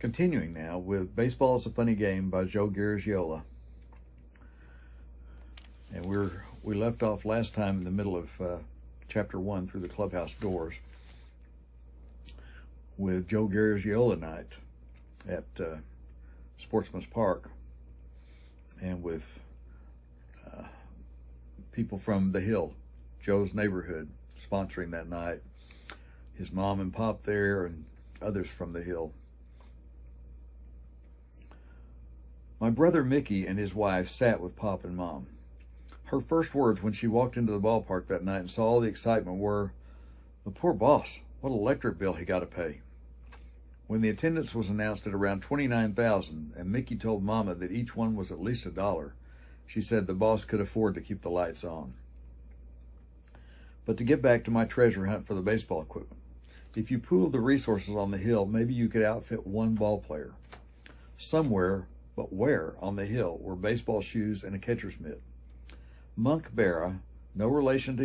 Continuing now with Baseball is a Funny Game by Joe Garagiola. And we left off last time in the middle of chapter 1 through the clubhouse doors with Joe Garagiola night at Sportsman's Park, and with people from the Hill, Joe's neighborhood, sponsoring that night. His mom and pop there and others from the Hill. My brother Mickey and his wife sat with Pop and Mom. Her first words when she walked into the ballpark that night and saw all the excitement were, "The poor boss, what electric bill he got to pay." When the attendance was announced at around 29,000 and Mickey told Mama that each one was at least $1, she said the boss could afford to keep the lights on. But to get back to my treasure hunt for the baseball equipment, if you pooled the resources on the Hill, maybe you could outfit one ball player. Somewhere, but where on the Hill, were baseball shoes and a catcher's mitt. Monk Berra, no relation to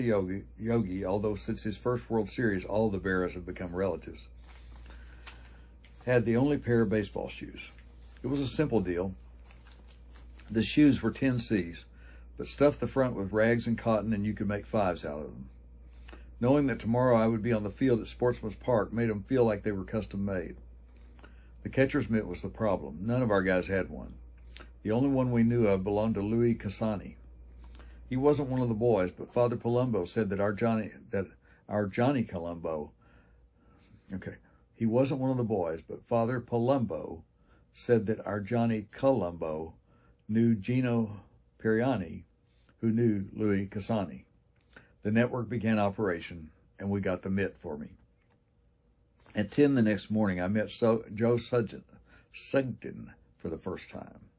Yogi, although since his first World Series, all the Berras have become relatives, had the only pair of baseball shoes. It was a simple deal. The shoes were 10Cs, but stuff the front with rags and cotton and you could make 5s out of them. Knowing that tomorrow I would be on the field at Sportsman's Park made them feel like they were custom made. The catcher's mitt was the problem. None of our guys had one. The only one we knew of belonged to Louis Casani. He wasn't one of the boys, but Father Palumbo said that our Johnny Colombo. He wasn't one of the boys, but Father Palumbo said that our Johnny Colombo knew Gino Periani, who knew Louis Casani. The network began operation, and we got the mitt for me. At 10 the next morning, I met Joe Sugden for the first time.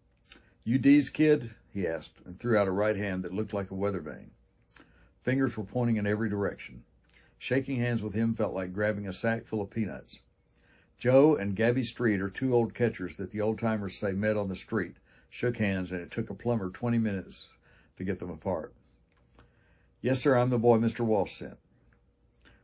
"You D's kid?" he asked, and threw out a right hand that looked like a weather vane. Fingers were pointing in every direction. Shaking hands with him felt like grabbing a sack full of peanuts. Joe and Gabby Street are two old catchers that the old-timers say met on the street, shook hands, and it took a plumber 20 minutes to get them apart. "Yes, sir, I'm the boy Mr. Walsh sent."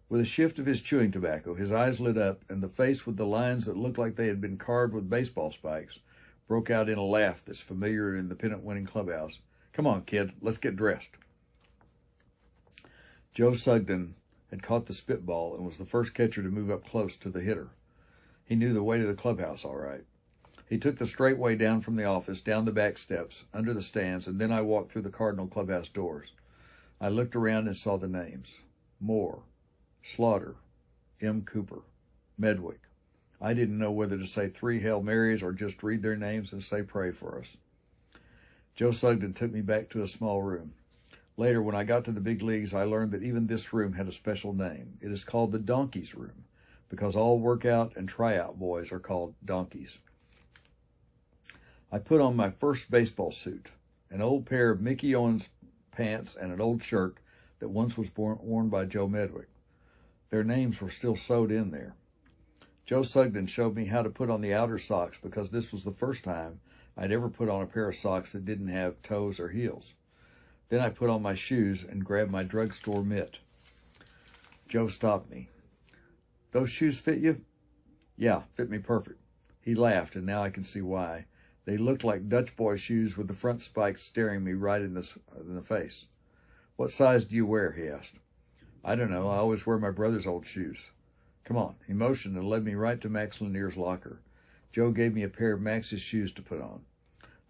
With a shift of his chewing tobacco, his eyes lit up, and the face with the lines that looked like they had been carved with baseball spikes broke out in a laugh that's familiar in the pennant-winning clubhouse. "Come on, kid, let's get dressed." Joe Sugden had caught the spitball and was the first catcher to move up close to the hitter. He knew the way to the clubhouse all right. He took the straight way down from the office, down the back steps, under the stands, and then I walked through the Cardinal clubhouse doors. I looked around and saw the names. Moore, Slaughter, M. Cooper, Medwick. I didn't know whether to say 3 Hail Marys or just read their names and say pray for us. Joe Sugden took me back to a small room. Later, when I got to the big leagues, I learned that even this room had a special name. It is called the Donkeys Room, because all workout and tryout boys are called donkeys. I put on my first baseball suit, an old pair of Mickey Owens pants and an old shirt that once was worn by Joe Medwick. Their names were still sewed in there. Joe Sugden showed me how to put on the outer socks because this was the first time I'd ever put on a pair of socks that didn't have toes or heels. Then I put on my shoes and grabbed my drugstore mitt. Joe stopped me. "Those shoes fit you?" "Yeah, fit me perfect." He laughed, and now I can see why. They looked like Dutch boy shoes with the front spikes staring me right in the face. "What size do you wear?" he asked. "I don't know. I always wear my brother's old shoes." "Come on." He motioned and led me right to Max Lanier's locker. Joe gave me a pair of Max's shoes to put on.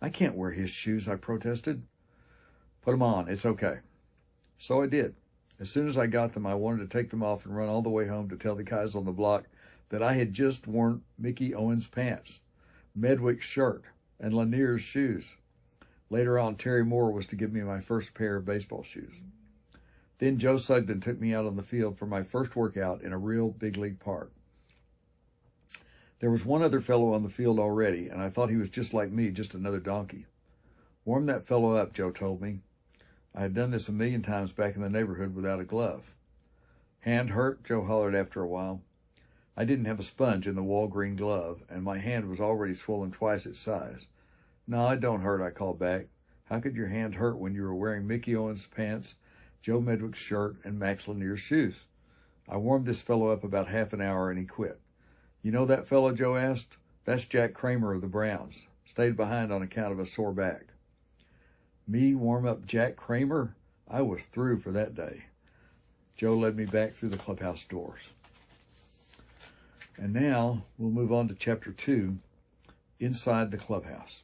"I can't wear his shoes," I protested. "Put 'em on. It's okay." So I did. As soon as I got them, I wanted to take them off and run all the way home to tell the guys on the block that I had just worn Mickey Owens' pants, Medwick's shirt, and Lanier's shoes. Later on, Terry Moore was to give me my first pair of baseball shoes. Then Joe Sugden took me out on the field for my first workout in a real big league park. There was one other fellow on the field already, and I thought he was just like me, just another donkey. "Warm that fellow up," Joe told me. I had done this 1,000,000 times back in the neighborhood without a glove. "Hand hurt?" Joe hollered after a while. I didn't have a sponge in the Walgreen glove, and my hand was already swollen twice its size. "No, it don't hurt," I called back. "How could your hand hurt when you were wearing Mickey Owens' pants, Joe Medwick's shirt, and Max Lanier's shoes?" I warmed this fellow up about half an hour, and he quit. "You know that fellow?" Joe asked. That's Jack Kramer of the Browns. Stayed behind on account of a sore back. Me warm up Jack Kramer? I was through for that day. Joe led me back through the clubhouse doors. And now we'll move on to chapter 2, Inside the Clubhouse.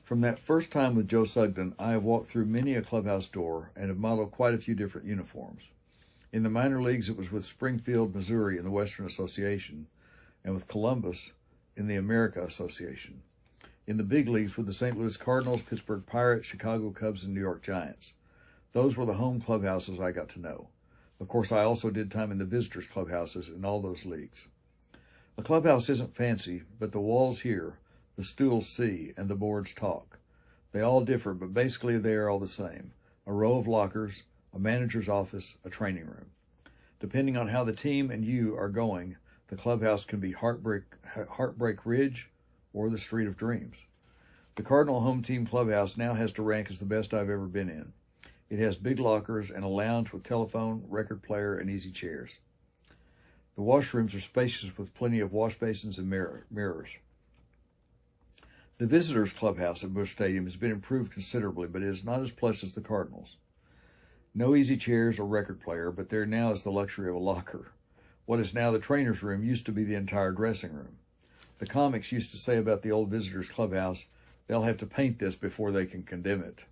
From that first time with Joe Sugden, I have walked through many a clubhouse door and have modeled quite a few different uniforms. In the minor leagues, it was with Springfield, Missouri in the Western Association, and with Columbus in the America Association. In the big leagues with the St. Louis Cardinals, Pittsburgh Pirates, Chicago Cubs, and New York Giants. Those were the home clubhouses I got to know. Of course, I also did time in the visitors' clubhouses in all those leagues. A clubhouse isn't fancy, but the walls here, the stools see, and the boards talk. They all differ, but basically they are all the same. A row of lockers, a manager's office, a training room. Depending on how the team and you are going, the clubhouse can be Heartbreak Ridge or the Street of Dreams. The Cardinal home team clubhouse now has to rank as the best I've ever been in. It has big lockers and a lounge with telephone, record player, and easy chairs. The washrooms are spacious with plenty of wash basins and mirrors. The visitors' clubhouse at Busch Stadium has been improved considerably, but it is not as plush as the Cardinals. No easy chairs or record player, but there now is the luxury of a locker. What is now the trainer's room used to be the entire dressing room. The comics used to say about the old visitors' clubhouse, they'll have to paint this before they can condemn it.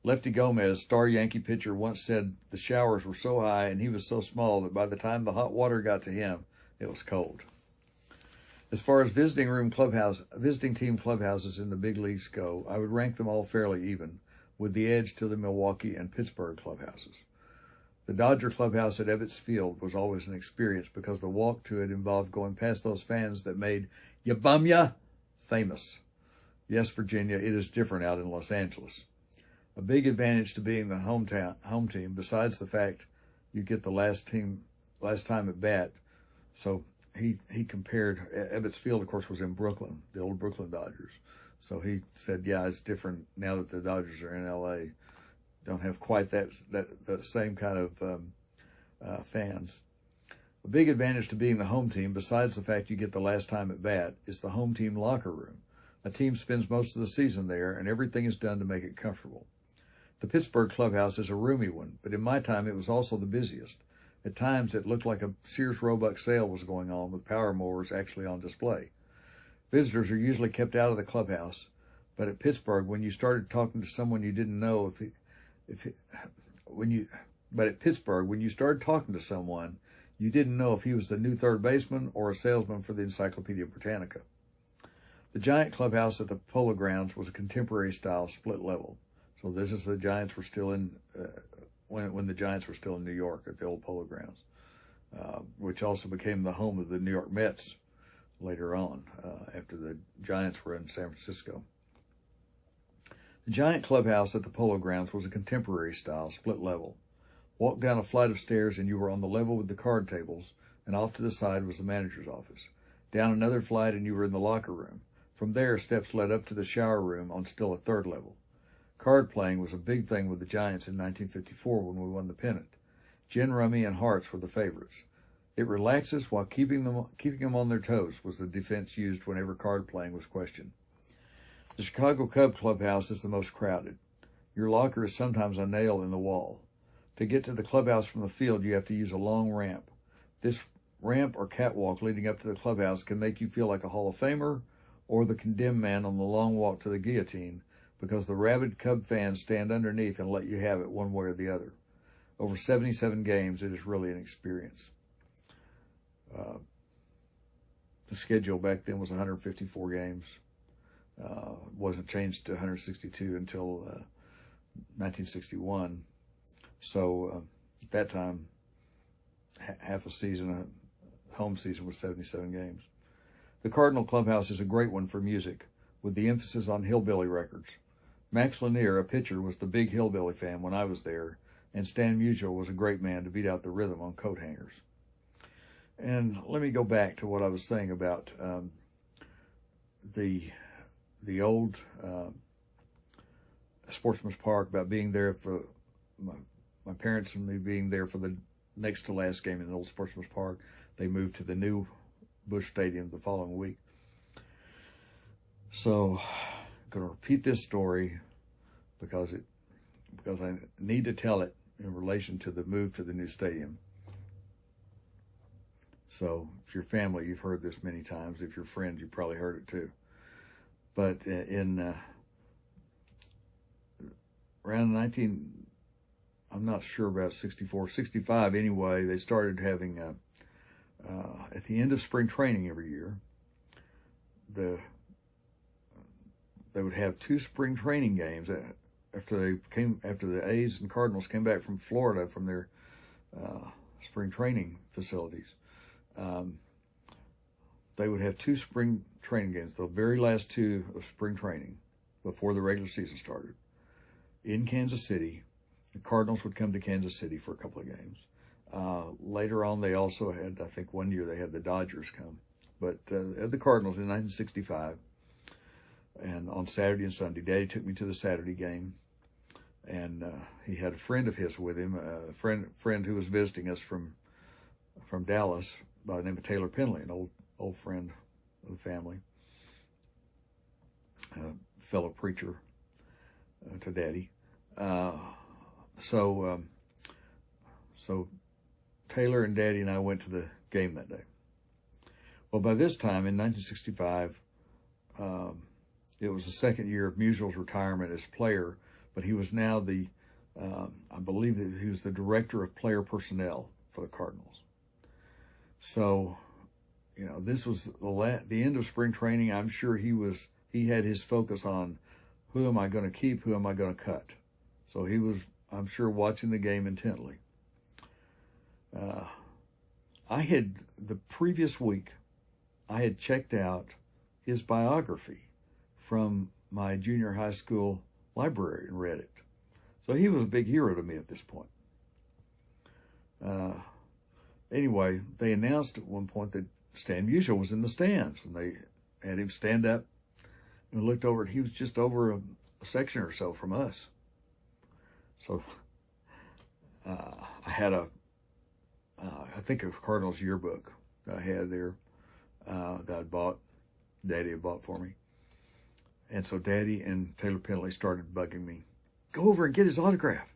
Lefty Gomez, star Yankee pitcher, once said the showers were so high and he was so small that by the time the hot water got to him, it was cold. As far as visiting team clubhouses in the big leagues go, I would rank them all fairly even, with the edge to the Milwaukee and Pittsburgh clubhouses. The Dodger clubhouse at Ebbets Field was always an experience because the walk to it involved going past those fans that made "Ya Bum Ya" famous. Yes, Virginia, it is different out in Los Angeles. A big advantage to being the home team, besides the fact you get the last time at bat. So he compared, Ebbets Field, of course, was in Brooklyn, the old Brooklyn Dodgers. So he said, yeah, it's different now that the Dodgers are in L.A. Don't have quite that same kind of fans. A big advantage to being the home team, besides the fact you get the last time at bat, is the home team locker room. A team spends most of the season there, and everything is done to make it comfortable. The Pittsburgh clubhouse is a roomy one, but in my time it was also the busiest. At times it looked like a Sears Roebuck sale was going on with power mowers actually on display. Visitors are usually kept out of the clubhouse, but at Pittsburgh, when you started talking to someone you didn't know when you started talking to someone, you didn't know if he was the new third baseman or a salesman for the Encyclopedia Britannica. The Giant clubhouse at the Polo Grounds was a contemporary style split level. So this is the Giants were still in, when the Giants were still in New York at the old Polo Grounds, which also became the home of the New York Mets later on, after the Giants were in San Francisco. The Giant clubhouse at the Polo Grounds was a contemporary style split level. Walk down a flight of stairs and you were on the level with the card tables, and off to the side was the manager's office. Down another flight and you were in the locker room. From there, steps led up to the shower room on still a third level. Card playing was a big thing with the Giants in 1954 when we won the pennant. Gin rummy and hearts were the favorites. It relaxes while keeping them on their toes was the defense used whenever card playing was questioned. The Chicago Cub clubhouse is the most crowded. Your locker is sometimes a nail in the wall. To get to the clubhouse from the field, you have to use a long ramp. This ramp or catwalk leading up to the clubhouse can make you feel like a Hall of Famer or the condemned man on the long walk to the guillotine, because the rabid Cub fans stand underneath and let you have it one way or the other. Over 77 games, it is really an experience. The schedule back then was 154 games. Wasn't changed to 162 until 1961. So at that time, half a season, a home season was 77 games. The Cardinal clubhouse is a great one for music, with the emphasis on hillbilly records. Max Lanier, a pitcher, was the big hillbilly fan when I was there, and Stan Musial was a great man to beat out the rhythm on coat hangers. And let me go back to what I was saying about the old Sportsman's Park, about being there for my parents and me being there for the next to last game in Old Sportsman's Park, they moved to the new Busch Stadium the following week. So I'm going to repeat this story because I need to tell it in relation to the move to the new stadium. So if you're family, you've heard this many times. If you're friends, you probably heard it too. But around I'm not sure about 64, 65 anyway, they started having, at the end of spring training every year, they would have 2 spring training games after the A's and Cardinals came back from Florida from their spring training facilities. They would have 2 spring training games, the very last 2 of spring training before the regular season started, in Kansas City. The Cardinals would come to Kansas City for a couple of games. Later on, they also had, I think one year they had the Dodgers come. But the Cardinals in 1965, and on Saturday and Sunday, Daddy took me to the Saturday game, and he had a friend of his with him, a friend who was visiting us from Dallas by the name of Taylor Penley, an old friend of the family, fellow preacher to Daddy. So Taylor and Daddy and I went to the game that day. Well, by this time in 1965, it was the second year of Musial's retirement as player, but he was now I believe that he was the director of player personnel for the Cardinals. So, this was the end of spring training. I'm sure he had his focus on who am I going to keep, who am I going to cut. So he was, I'm sure, watching the game intently. The previous week, I had checked out his biography from my junior high school library and read it. So he was a big hero to me at this point. Anyway, they announced at one point that Stan Musial was in the stands, and they had him stand up and looked over, and he was just over a section or so from us. So I had I think a Cardinals yearbook that I had there that Daddy had bought for me. And so Daddy and Taylor Penley started bugging me, go over and get his autograph.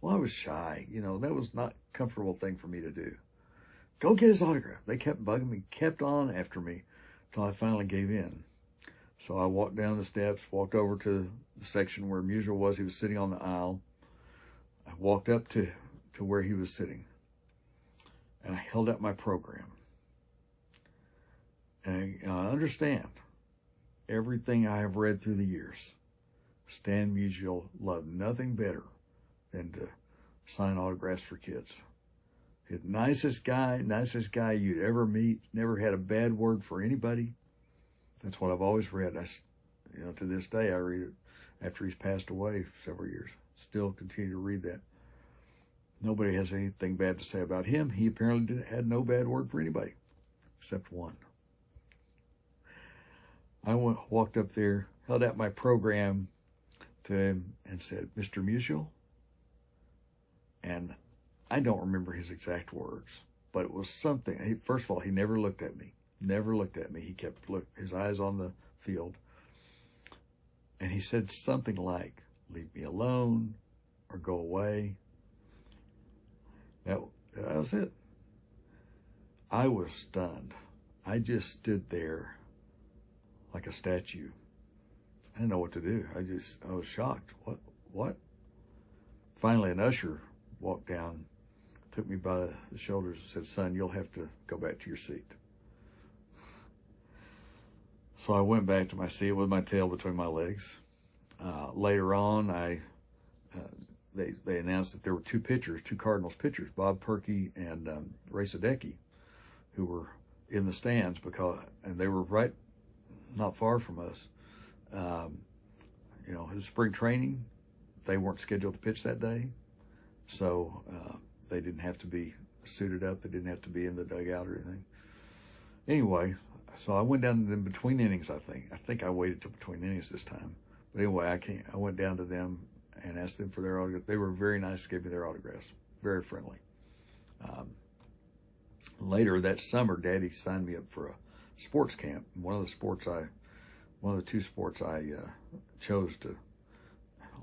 Well, I was shy. That was not a comfortable thing for me to do. Go get his autograph. They kept bugging me, kept on after me until I finally gave in. So I walked down the steps, walked over to the section where Musial was. He was sitting on the aisle. I walked up to where he was sitting, and I held out my program. And I understand everything I have read through the years. Stan Musial loved nothing better than to sign autographs for kids. His nicest guy you'd ever meet. Never had a bad word for anybody. That's what I've always read. To this day, I read it after he's passed away for several years. Still continue to read that. Nobody has anything bad to say about him. He apparently had no bad word for anybody, except one. I walked up there, held out my program to him, and said, Mr. Musial. And I don't remember his exact words, but it was something. First of all, he never looked at me. He kept his eyes on the field. And he said something like, leave me alone or go away. That was it. I was stunned. I just stood there like a statue. I didn't know what to do. I was shocked. What? Finally, an usher walked down, took me by the shoulders and said, son, you'll have to go back to your seat. So I went back to my seat with my tail between my legs. Later on, they announced that there were two Cardinals pitchers, Bob Perkey and Ray Sadecki, who were in the stands and they were right not far from us. It was spring training. They weren't scheduled to pitch that day, so they didn't have to be suited up. They didn't have to be in the dugout or anything. Anyway, so I went down to them between innings, I think. I think I waited till between innings this time. But anyway, I went down to them, and asked them for their autograph. They were very nice, gave me their autographs, very friendly. Later that summer, Daddy signed me up for a sports camp. One of the two sports I chose to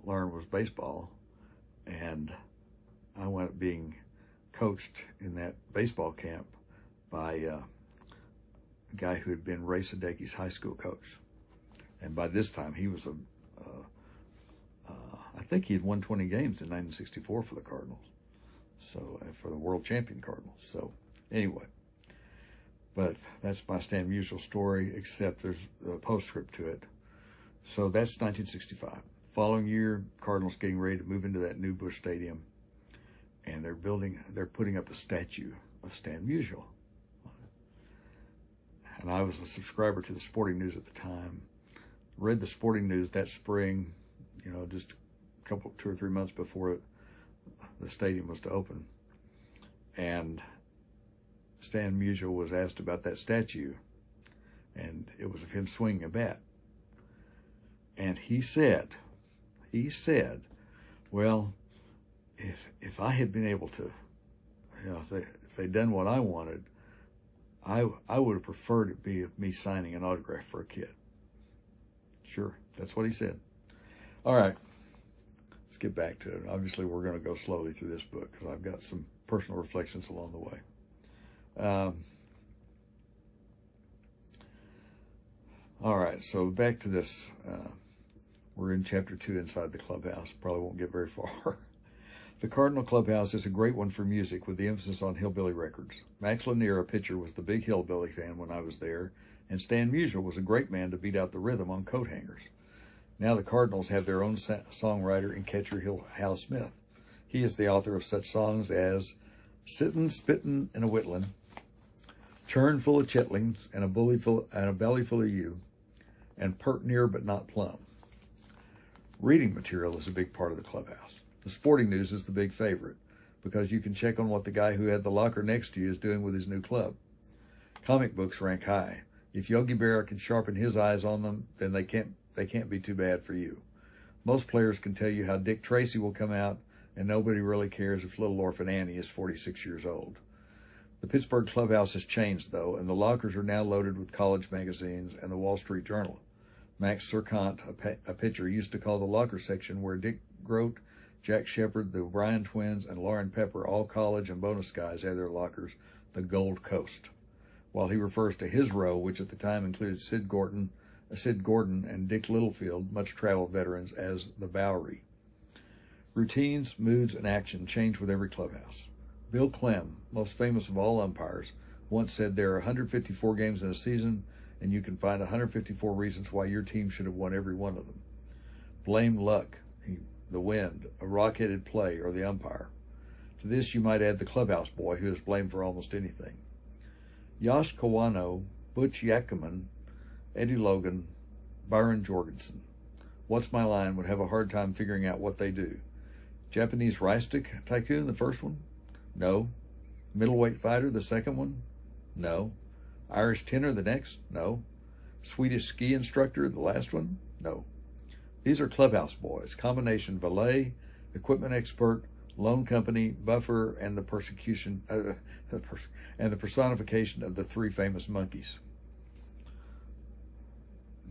learn was baseball, and I wound up being coached in that baseball camp by a guy who had been Ray Sadecki's high school coach. And by this time, he was I think he had won 20 games in 1964 for the Cardinals. So, for the world champion Cardinals. So, anyway. But that's my Stan Musial story, except there's a postscript to it. So, that's 1965. Following year, Cardinals getting ready to move into that new Busch Stadium. And they're putting up a statue of Stan Musial. And I was a subscriber to the Sporting News at the time. Read the Sporting News that spring, just 2 or 3 months before the stadium was to open. And Stan Musial was asked about that statue, and it was of him swinging a bat. And he said, well, if I had been able to, if they'd done what I wanted, I would have preferred it be of me signing an autograph for a kid. Sure, that's what he said. All right, let's get back to it. Obviously, we're going to go slowly through this book because I've got some personal reflections along the way. All right, so back to this. We're in chapter 2 inside the clubhouse. Probably won't get very far. The Cardinal Clubhouse is a great one for music with the emphasis on hillbilly records. Max Lanier, a pitcher, was the big hillbilly fan when I was there, and Stan Musial was a great man to beat out the rhythm on coat hangers. Now the Cardinals have their own songwriter and catcher, Hal Smith. He is the author of such songs as Sittin', Spittin', and a Whittlin', Churn Full of Chitlings, and a Belly Full of You, and Pert Near But Not Plumb. Reading material is a big part of the clubhouse. The Sporting News is the big favorite because you can check on what the guy who had the locker next to you is doing with his new club. Comic books rank high. If Yogi Berra can sharpen his eyes on them, then they can't be too bad for you. Most players can tell you how Dick Tracy will come out, and nobody really cares if little orphan Annie is 46 years old. The Pittsburgh clubhouse has changed, though, and the lockers are now loaded with college magazines and the Wall Street Journal. Max Serkant, a pitcher, used to call the locker section where Dick Grote, Jack Shepard, the O'Brien twins, and Lauren Pepper, all college and bonus guys, had their lockers, the Gold Coast, while he refers to his row, which at the time included Sid Gordon and Dick Littlefield, much traveled veterans, as the Bowery. Routines, moods, and action change with every clubhouse. Bill Clem, most famous of all umpires, once said there are 154 games in a season, and you can find 154 reasons why your team should have won every one of them. Blame luck, the wind, a rock-headed play, or the umpire. To this you might add the clubhouse boy, who is blamed for almost anything. Yosh Kawano, Butch Yakima, Eddie Logan, Byron Jorgensen. What's My Line would have a hard time figuring out what they do. Japanese rice tycoon, the first one? No. Middleweight fighter, the second one? No. Irish tenor, the next? No. Swedish ski instructor, the last one? No. These are clubhouse boys, combination valet, equipment expert, loan company, buffer, and the personification of the three famous monkeys.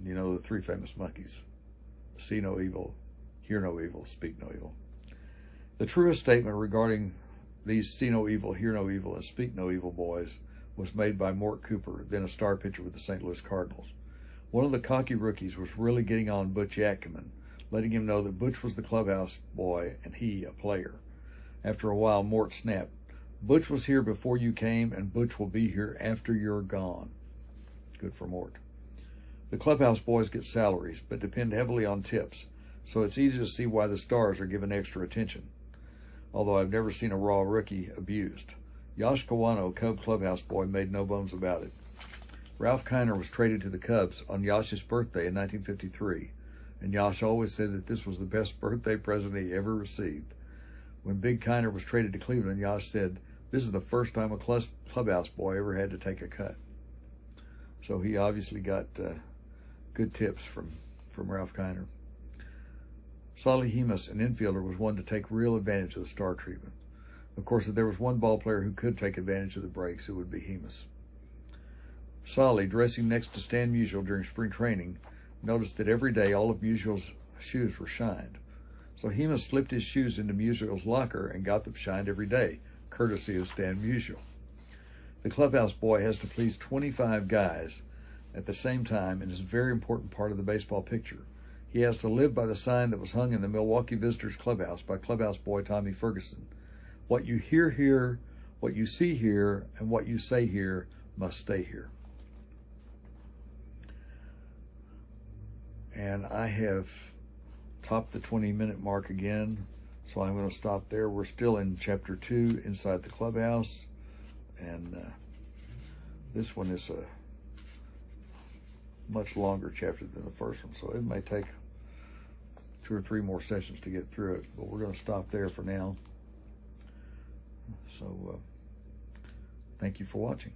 You know, the three famous monkeys. See no evil, hear no evil, speak no evil. The truest statement regarding these see no evil, hear no evil, and speak no evil boys was made by Mort Cooper, then a star pitcher with the St. Louis Cardinals. One of the cocky rookies was really getting on Butch Yakima, letting him know that Butch was the clubhouse boy and he a player. After a while, Mort snapped, Butch was here before you came, and Butch will be here after you're gone. Good for Mort. The clubhouse boys get salaries, but depend heavily on tips, so it's easy to see why the stars are given extra attention, although I've never seen a raw rookie abused. Yosh Kawano, Cub clubhouse boy, made no bones about it. Ralph Kiner was traded to the Cubs on Yosh's birthday in 1953, and Yosh always said that this was the best birthday present he ever received. When Big Kiner was traded to Cleveland, Yosh said, this is the first time a clubhouse boy ever had to take a cut. So he obviously got good tips from Ralph Kiner. Solly Hemus, an infielder, was one to take real advantage of the star treatment. Of course, if there was one ball player who could take advantage of the breaks, it would be Hemus. Solly, dressing next to Stan Musial during spring training, noticed that every day all of Musial's shoes were shined. So Hemus slipped his shoes into Musial's locker and got them shined every day, courtesy of Stan Musial. The clubhouse boy has to please 25 guys at the same time and is a very important part of the baseball picture. He has to live by the sign that was hung in the Milwaukee Visitors clubhouse by clubhouse boy Tommy Ferguson. What you hear here, what you see here, and what you say here must stay here. And I have topped the 20-minute mark again, so I'm going to stop there. We're still in Chapter 2, Inside the Clubhouse, and this one is a much longer chapter than the first one, so it may take 2 or 3 more sessions to get through it, but we're going to stop there for now. So thank you for watching.